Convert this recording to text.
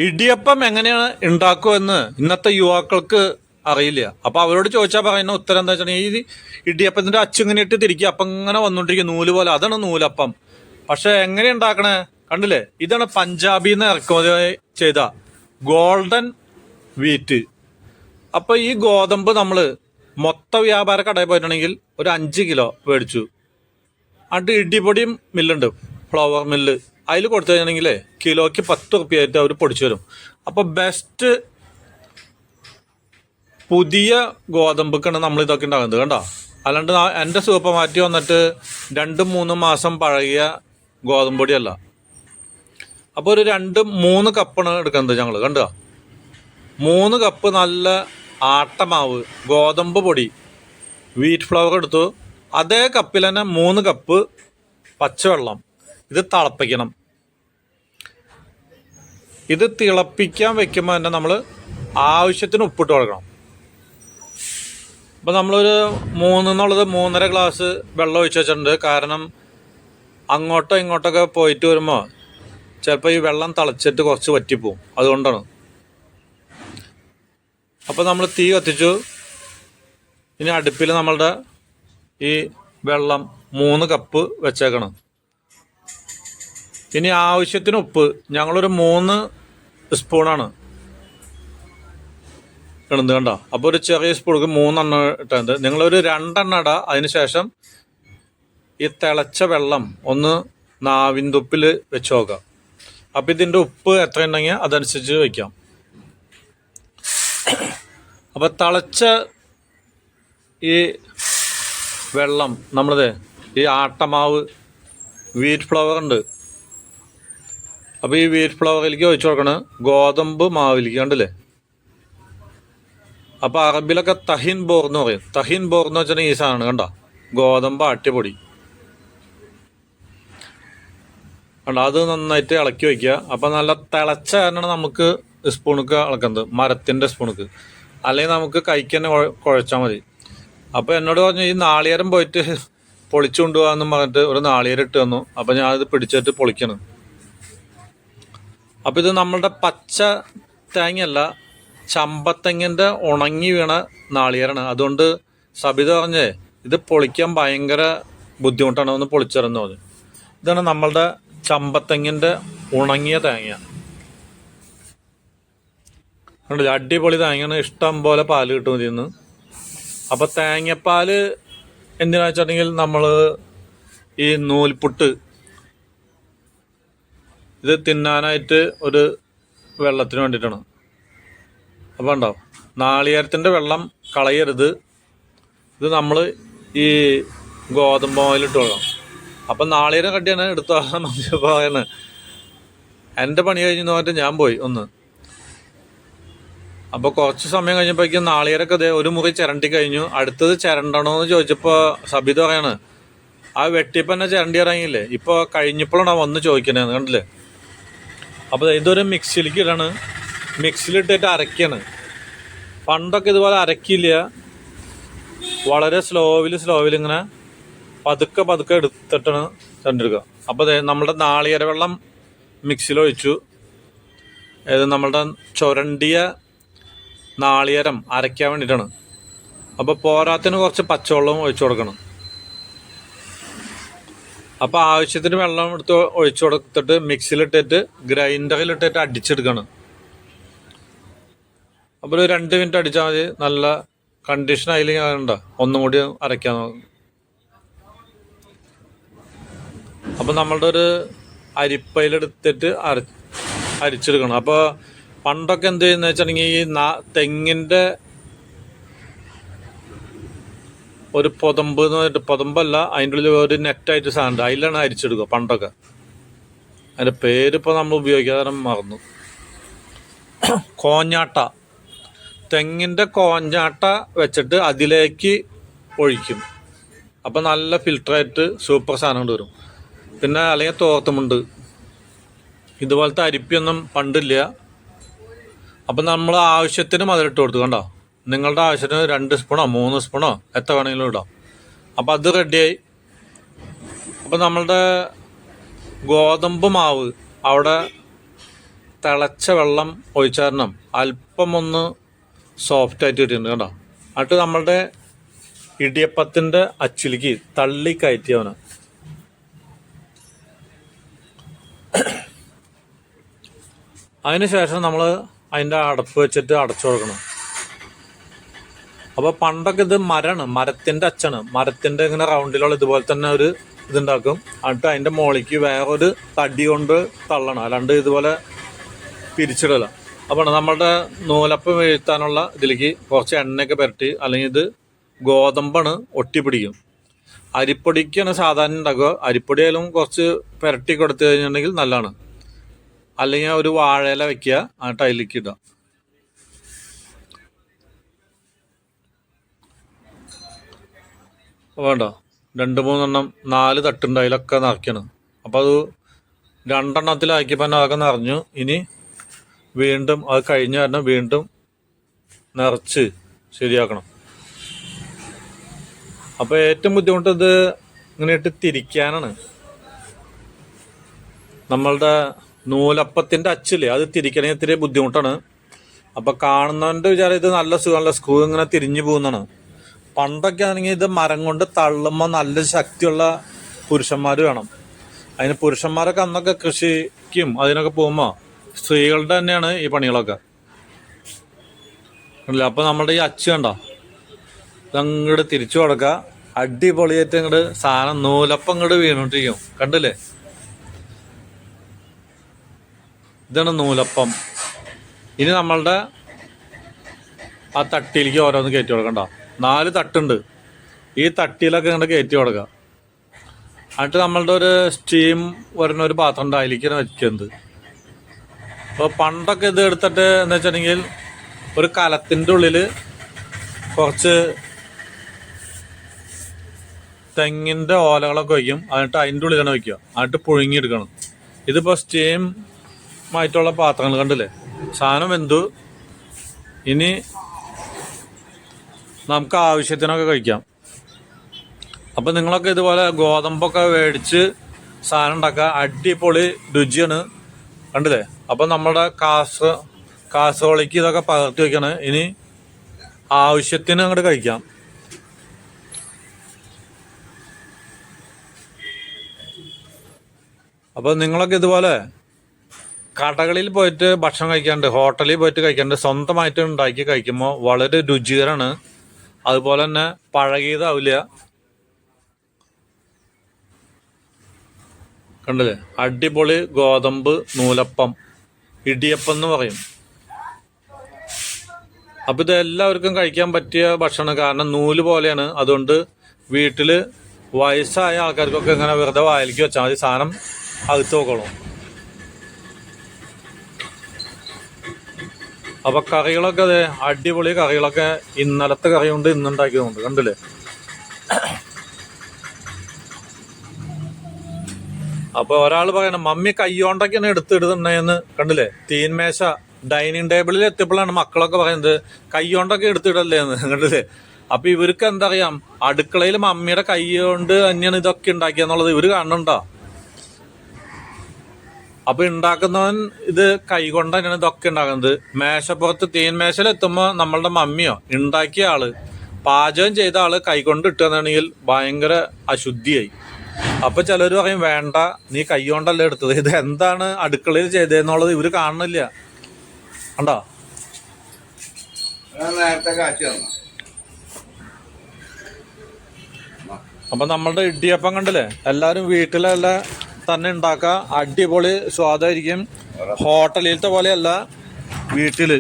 ഇടിയപ്പം എങ്ങനെയാണ് ഉണ്ടാക്കുമെന്ന് ഇന്നത്തെ യുവാക്കൾക്ക് അറിയില്ല. അപ്പൊ അവരോട് ചോദിച്ചാൽ പറയുന്ന ഉത്തരം എന്താ വെച്ചാൽ ഈ ഇടിയപ്പത്തിന്റെ അച്ചിങ്ങനെ ഇട്ട് തിരിക്കുക, അപ്പം ഇങ്ങനെ വന്നോണ്ടിരിക്കും നൂല് പോലെ. അതാണ് നൂലപ്പം. പക്ഷെ എങ്ങനെ ഉണ്ടാക്കണേ കണ്ടില്ലേ? ഇതാണ് പഞ്ചാബിൽ നിന്ന് ഇറക്കുമതി ചെയ്ത ഗോൾഡൻ വീറ്റ്. അപ്പൊ ഈ ഗോതമ്പ് നമ്മള് മൊത്ത വ്യാപാര കടയിൽ പോയിട്ടുണ്ടെങ്കിൽ ഒരു 5 കിലോ മേടിച്ചു. എന്നിട്ട് ഇടിപൊടിയും മില്ലുണ്ട്, ഫ്ലവർ മില്ല്. അതിൽ കൊടുത്തു കഴിഞ്ഞാണെങ്കിലേ കിലോയ്ക്ക് 10 റുപ്യായിട്ട് അവർ പൊടിച്ചു തരും. അപ്പോൾ ബെസ്റ്റ് പുതിയ ഗോതമ്പൊക്കെയാണ് നമ്മൾ ഇതൊക്കെ ഉണ്ടാകുന്നത് കണ്ടോ. അല്ലാണ്ട് എൻ്റെ സൂപ്പർ മാർക്കറ്റ് വന്നിട്ട് 2-3 മാസം പഴകിയ ഗോതമ്പ് പൊടിയല്ല. അപ്പോൾ ഒരു 2-3 കപ്പാണ് എടുക്കുന്നത് ഞങ്ങൾ. കണ്ടോ, 3 കപ്പ് നല്ല ആട്ടമാവ് ഗോതമ്പ് പൊടി വീറ്റ് ഫ്ലവർ എടുത്തു. അതേ കപ്പിൽ തന്നെ 3 കപ്പ് പച്ചവെള്ളം. ഇത് തിളപ്പിക്കണം. ഇത് തിളപ്പിക്കാൻ വെക്കുമ്പോൾ തന്നെ നമ്മൾ ആവശ്യത്തിന് ഉപ്പിട്ട് കൊടുക്കണം. അപ്പോൾ നമ്മളൊരു 3.5 ഗ്ലാസ് വെള്ളം ഒഴിച്ച് വെച്ചിട്ടുണ്ട്. കാരണം അങ്ങോട്ടോ ഇങ്ങോട്ടൊക്കെ പോയിട്ട് വരുമ്പോൾ ചിലപ്പോൾ ഈ വെള്ളം തിളച്ചിട്ട് കുറച്ച് വറ്റിപ്പോവും, അതുകൊണ്ടാണ്. അപ്പോൾ നമ്മൾ തീ കത്തിച്ചു. ഇനി അടുപ്പിൽ നമ്മളുടെ ഈ വെള്ളം 3 കപ്പ് വെച്ചേക്കണം. ഇനി ആവശ്യത്തിന് ഉപ്പ് ഞങ്ങളൊരു 3 സ്പൂണാണ് ഇടുന്നത് കണ്ടോ. അപ്പോൾ ഒരു ചെറിയ സ്പൂണിക്ക് 3 എണ്ണം ഇട്ടുണ്ട്. നിങ്ങളൊരു 2 എണ്ണം ഇടുക. അതിന് ശേഷം ഈ തിളച്ച വെള്ളം ഒന്ന് നാവിന്തുപ്പിൽ വെച്ച് നോക്കാം. അപ്പം ഇതിൻ്റെ ഉപ്പ് എത്ര ഉണ്ടെങ്കിൽ അതനുസരിച്ച് വയ്ക്കാം. അപ്പം തിളച്ച ഈ വെള്ളം നമ്മളത് ഈ ആട്ടമാവ് വീറ്റ് ഫ്ലവർ ഉണ്ട്. അപ്പോൾ ഈ വീറ്റ് ഫ്ലവറിലേക്ക് ഒഴിച്ചു കൊടുക്കണം ഗോതമ്പ് മാവിലേക്ക്. കണ്ടില്ലേ? അപ്പോൾ അറബിലൊക്കെ തഹിൻ ബോർ എന്ന് പറയും. തഹിൻ ബോർ എന്ന് വെച്ചാൽ ഈ സാധനം കണ്ടോ, ഗോതമ്പ് ആട്ടിപ്പൊടി കണ്ടോ. അത് നന്നായിട്ട് ഇളക്കി വയ്ക്കുക. അപ്പം നല്ല തിളച്ച കാരണമാണ് നമുക്ക് സ്പൂണൊക്കെ ഇളക്കുന്നത്, മരത്തിൻ്റെ സ്പൂണൊക്കെ. അല്ലെങ്കിൽ നമുക്ക് കൈക്ക് തന്നെ കുഴച്ചാൽ മതി. അപ്പോൾ എന്നോട് പറഞ്ഞു ഈ നാളികേരം പോയിട്ട് പൊളിച്ചു കൊണ്ടുപോകാമെന്നും പറഞ്ഞിട്ട് ഒരു നാളികേരം ഇട്ട് തന്നു. അപ്പം ഞാനത് പിടിച്ചിട്ട് പൊളിക്കണം. അപ്പം ഇത് നമ്മളുടെ പച്ച തേങ്ങയല്ല, ചമ്പത്തെങ്ങിൻ്റെ ഉണങ്ങി വീണ നാളികേരാണ്. അതുകൊണ്ട് സബിത പറഞ്ഞേ ഇത് പൊളിക്കാൻ ഭയങ്കര ബുദ്ധിമുട്ടാണ്, ഒന്ന് പൊളിച്ചിറന്നു പറഞ്ഞു. ഇതാണ് നമ്മളുടെ ചമ്പത്തെങ്ങിൻ്റെ ഉണങ്ങിയ തേങ്ങ. കണ്ടില്ല, അടിപൊളി തേങ്ങയാണ്. ഇഷ്ടം പോലെ പാല് കിട്ടും ഇതിൽ നിന്ന്. അപ്പം തേങ്ങപ്പാൽ എന്തിനാ വെച്ചിട്ടുണ്ടെങ്കിൽ നമ്മൾ ഈ നൂൽപുട്ട് ഇത് തിന്നാനായിട്ട് ഒരു വെള്ളത്തിന് വേണ്ടിയിട്ടാണ്. അപ്പോൾ ഉണ്ടാവും നാളികേരത്തിൻ്റെ വെള്ളം കളയരുത്. ഇത് നമ്മൾ ഈ ഗോതമ്പ് ഓയിലിട്ട് കൊടുക്കണം. അപ്പം നാളികേരം കട്ടിയാണ് എടുത്താൽ മതി. എൻ്റെ പണി കഴിഞ്ഞ് പറഞ്ഞിട്ട് ഞാൻ പോയി ഒന്ന്. അപ്പോൾ കുറച്ച് സമയം കഴിഞ്ഞപ്പോഴേക്കും നാളികേരൊക്കെ അതേ ഒരു മുറി ചിരണ്ടി കഴിഞ്ഞു. അടുത്തത് ചിരണ്ടണോ എന്ന് ചോദിച്ചപ്പോൾ സബിത പറയാണ് ആ വെട്ടിയപ്പം തന്നെ ചിരണ്ടി ഇറങ്ങിയില്ലേ, ഇപ്പോൾ കഴിഞ്ഞപ്പോഴാണ് വന്ന് ചോദിക്കണേന്ന്. കണ്ടില്ലേ? അപ്പോൾ ഇതൊരു മിക്സിയിലേക്ക് ഇടാണ്. മിക്സിയിലിട്ടിട്ട് അരയ്ക്കാണ്. പണ്ടൊക്കെ ഇതുപോലെ അരക്കില്ല, വളരെ സ്ലോവിൽ ഇങ്ങനെ പതുക്കെ എടുത്തിട്ടാണ് ചിരണ്ടെടുക്കുക. അപ്പോൾ നമ്മുടെ നാളികേര വെള്ളം മിക്സിയിൽ ഒഴിച്ചു. ഇത് നമ്മളുടെ ചുരണ്ടിയ നാളികേരം അരയ്ക്കാൻ വേണ്ടിയിട്ടാണ്. അപ്പോൾ പോരാത്തിന് കുറച്ച് പച്ചവെള്ളം ഒഴിച്ചു കൊടുക്കണം. അപ്പോൾ ആവശ്യത്തിന് വെള്ളം എടുത്ത് ഒഴിച്ചു കൊടുത്തിട്ട് മിക്സിയിലിട്ടിട്ട് ഗ്രൈൻഡറിലിട്ടിട്ട് അടിച്ചെടുക്കണം. അപ്പോൾ ഒരു 2 മിനിറ്റ് അടിച്ചാൽ മതി. നല്ല കണ്ടീഷൻ ആയില്ലെങ്കിൽ വേണ്ട, ഒന്നും കൂടി അരയ്ക്കാൻ നോക്കും. അപ്പോൾ നമ്മളുടെ ഒരു അരിപ്പയിലെടുത്തിട്ട് അരിച്ചെടുക്കണം. അപ്പോൾ പണ്ടൊക്കെ എന്ത് ചെയ്യുന്ന വെച്ചിട്ടുണ്ടെങ്കിൽ ഈ തെങ്ങിൻ്റെ ഒരു പൊതമ്പ് എന്ന് പറഞ്ഞിട്ട്, പൊതമ്പല്ല അതിൻ്റെ ഉള്ളിൽ ഒരു നെറ്റായിട്ട് സാധനം, അതിലാണ് അരിച്ചെടുക്കുക പണ്ടൊക്കെ. അതിൻ്റെ പേരിപ്പോൾ നമ്മൾ ഉപയോഗിക്കാതെ മറന്നു. കോഞ്ഞാട്ട, തെങ്ങിൻ്റെ കോഞ്ഞാട്ട വെച്ചിട്ട് അതിലേക്ക് ഒഴിക്കും. അപ്പം നല്ല ഫിൽറ്ററായിട്ട് സൂപ്പർ സാധനം കൊണ്ട് വരും. പിന്നെ അല്ലെങ്കിൽ തോർത്തുമുണ്ട്, ഇതുപോലത്തെ അരിപ്പിയൊന്നും പണ്ടില്ല. അപ്പം നമ്മൾ ആവശ്യത്തിന് മധുരമിട്ട് കൊടുത്തു. കണ്ടോ, നിങ്ങളുടെ ആവശ്യത്തിന് 2 സ്പൂണോ 3 സ്പൂണോ എത്ര വേണമെങ്കിലും ഇടാം. അപ്പം അത് റെഡിയായി. അപ്പം നമ്മളുടെ ഗോതമ്പ് മാവ് അവിടെ തിളച്ച വെള്ളം ഒഴിച്ചാരണം അല്പം ഒന്ന് സോഫ്റ്റ് ആയിട്ട് കിട്ടിയിട്ടുണ്ട് കേട്ടോ. എന്നിട്ട് നമ്മളുടെ ഇടിയപ്പത്തിൻ്റെ അച്ചിലേക്ക് തള്ളി കയറ്റിയവന്. അതിന് ശേഷം നമ്മൾ അതിൻ്റെ അടപ്പ് വെച്ചിട്ട് അടച്ചു കൊടുക്കണം. അപ്പോൾ പണ്ടൊക്കെ ഇത് മരമാണ്, മരത്തിൻ്റെ അച്ചാണ്, മരത്തിൻ്റെ ഇങ്ങനെ റൗണ്ടിലുള്ള ഇതുപോലെ തന്നെ ഒരു ഇതുണ്ടാക്കും. എന്നിട്ട് അതിൻ്റെ മുകളിലേക്ക് വേറൊരു തടി കൊണ്ട് തള്ളണം, അല്ലാണ്ട് ഇതുപോലെ പിരിച്ചിടല. അപ്പോൾ നമ്മളുടെ നൂലപ്പം വീഴ്ത്താനുള്ള ഇതിലേക്ക് കുറച്ച് എണ്ണയൊക്കെ പുരട്ടി, അല്ലെങ്കിൽ ഇത് ഗോതമ്പാണ് ഒട്ടിപ്പിടിക്കും. അരിപ്പൊടിക്കാണ് സാധാരണ ഉണ്ടാക്കുക. അരിപ്പൊടി ആയാലും കുറച്ച് പുരട്ടി കൊടുത്തു കഴിഞ്ഞിട്ടുണ്ടെങ്കിൽ നല്ലതാണ്. അല്ലെങ്കിൽ ഒരു വാഴയില വെക്കുക, എന്നിട്ട് അതിലേക്ക് ഇടുക. വേണ്ട 2-3 4 തട്ടുണ്ട്, അതിലൊക്കെ നിറയ്ക്കണം. അപ്പോൾ അത് 2 എണ്ണത്തിലാക്കിയപ്പോൾ തന്നെ അതൊക്കെ നിറഞ്ഞു. ഇനി വീണ്ടും അത് കഴിഞ്ഞ കാരണം വീണ്ടും നിറച്ച് ശരിയാക്കണം. അപ്പോൾ ഏറ്റവും ബുദ്ധിമുട്ട് ഇത് ഇങ്ങനെ ഇട്ട് തിരിക്കാനാണ്. നമ്മളുടെ നൂലപ്പത്തിൻ്റെ അച്ചില്ലേ, അത് തിരിക്കണമെങ്കിൽ ഇത്തിരി ബുദ്ധിമുട്ടാണ്. അപ്പോൾ കാണുന്നവൻ്റെ വിചാരം ഇത് നല്ല സുഖമല്ല, സ്ക്രൂ ഇങ്ങനെ തിരിഞ്ഞു പോകുന്നതാണ്. പണ്ടൊക്കെ ആണെങ്കിൽ ഇത് മരം കൊണ്ട് തള്ളുമ്പോൾ നല്ല ശക്തിയുള്ള പുരുഷന്മാർ വേണം. അതിന് പുരുഷന്മാരൊക്കെ അന്നൊക്കെ കൃഷിക്കും അതിനൊക്കെ പോകുമ്പോൾ സ്ത്രീകളുടെ തന്നെയാണ് ഈ പണികളൊക്കെ. അല്ല, അപ്പോൾ നമ്മുടെ ഈ അച്ച് കണ്ടോ, ഇതങ്ങോട്ട് തിരിച്ചു കൊടുക്കുക. അടിപൊളിയായിട്ട് ഇങ്ങോട്ട് സാധനം നൂലപ്പം ഇങ്ങോട്ട് വീണോണ്ടിരിക്കും. കണ്ടില്ലേ, ഇതാണ് നൂലപ്പം. ഇനി നമ്മളുടെ ആ തട്ടിയിലേക്ക് ഓരോന്ന് കയറ്റി കൊടുക്കണ്ട. 4 തട്ടുണ്ട്. ഈ തട്ടിയിലൊക്കെ ഇങ്ങോട്ട് കയറ്റി കൊടുക്കുക. എന്നിട്ട് നമ്മളുടെ ഒരു സ്റ്റീം വരുന്ന ഒരു പാത്രം ഉണ്ട്, അതിലേക്കാണ് വെക്കുന്നത്. അപ്പോൾ പണ്ടൊക്കെ ഇത് എടുത്തിട്ട് എന്ന് വെച്ചിട്ടുണ്ടെങ്കിൽ ഒരു കലത്തിൻ്റെ ഉള്ളിൽ കുറച്ച് തെങ്ങിൻ്റെ ഓലകളൊക്കെ വയ്ക്കും. എന്നിട്ട് അതിൻ്റെ ഉള്ളിലാണ് വയ്ക്കുക. എന്നിട്ട് പുഴുങ്ങിയെടുക്കണം. ഇതിപ്പോൾ സ്റ്റീം ആയിട്ടുള്ള പാത്രങ്ങൾ കണ്ടില്ലേ, സാധനം വെന്തു. ഇനി നമുക്ക് ആവശ്യത്തിനൊക്കെ കഴിക്കാം. അപ്പം നിങ്ങളൊക്കെ ഇതുപോലെ ഗോതമ്പൊക്കെ മേടിച്ച് സാധനം ഉണ്ടാക്കുക, അടിപൊളി രുചിയാണ്. കണ്ടില്ലേ, അപ്പം നമ്മുടെ കാസറോളിക്ക് ഇതൊക്കെ പകർത്തി വയ്ക്കണം. ഇനി ആവശ്യത്തിന് അങ്ങോട്ട് കഴിക്കാം. അപ്പോൾ നിങ്ങളൊക്കെ ഇതുപോലെ കടകളിൽ പോയിട്ട് ഭക്ഷണം കഴിക്കാണ്ട്, ഹോട്ടലിൽ പോയിട്ട് കഴിക്കാണ്ട് സ്വന്തമായിട്ട് ഉണ്ടാക്കി കഴിക്കുമ്പോൾ വളരെ രുചികരമാണ്. അതുപോലെ തന്നെ പഴകിയതാവില്ല. കണ്ടില്ലേ, അടിപൊളി ഗോതമ്പ് നൂലപ്പം, ഇടിയപ്പം എന്ന് പറയും. അപ്പം ഇത് എല്ലാവർക്കും കഴിക്കാൻ പറ്റിയ ഭക്ഷണം. കാരണം നൂല് പോലെയാണ്. അതുകൊണ്ട് വീട്ടിൽ വയസ്സായ ആൾക്കാർക്കൊക്കെ ഇങ്ങനെ വെറുതെ വായിലേക്ക് വെച്ചാൽ മതി, സാധനം അകത്ത് നോക്കണം. അപ്പോൾ കറികളൊക്കെ അതെ അടിപൊളി കറികളൊക്കെ ഇന്നലത്തെ കറി കൊണ്ട് ഇന്നുണ്ടാക്കിയതുകൊണ്ട്. കണ്ടില്ലേ, അപ്പോൾ ഒരാൾ പറയണം മമ്മി കൈകൊണ്ടൊക്കെയാണ് എടുത്തിടുന്നുണ്ടെന്ന്. കണ്ടില്ലേ, തീൻമേശ ഡൈനിങ് ടേബിളിൽ എത്തിയപ്പോഴാണ് മക്കളൊക്കെ പറയുന്നത് കൈകൊണ്ടൊക്കെ എടുത്തിടല്ലേ എന്ന്. കണ്ടില്ലേ, അപ്പോൾ ഇവർക്ക് എന്താ അറിയാം, അടുക്കളയിൽ മമ്മിയുടെ കൈ കൊണ്ട് തന്നെയാണ് ഇതൊക്കെ ഉണ്ടാക്കിയെന്നുള്ളത് ഇവർ കാണുന്നുണ്ടോ. അപ്പൊ ഉണ്ടാക്കുന്നവൻ ഇത് കൈകൊണ്ട് തന്നെയാണ് ഇതൊക്കെ ഉണ്ടാക്കുന്നത്. മേശപ്പുറത്ത് തീൻമേശയിലെത്തുമ്പോൾ നമ്മളുടെ മമ്മിയോ ഉണ്ടാക്കിയ ആള്, പാചകം ചെയ്ത ആള് കൈകൊണ്ട് ഇട്ടുകയാണെങ്കിൽ ഭയങ്കര അശുദ്ധിയായി. അപ്പൊ ചിലർ പറയും വേണ്ട, നീ കൈ കൊണ്ടല്ല എടുത്തത്, ഇത് എന്താണ് അടുക്കളയിൽ ചെയ്തതെന്നുള്ളത് ഇവര് കാണുന്നില്ല. കണ്ടോ, അപ്പൊ നമ്മളുടെ ഇടിയപ്പം കണ്ടില്ലേ, എല്ലാരും വീട്ടിലല്ല തന്നെ ഉണ്ടാക്കുക. അടിപൊളി സ്വാദായിരിക്കും. ഹോട്ടലിലത്തെ പോലെയല്ല, വീട്ടില്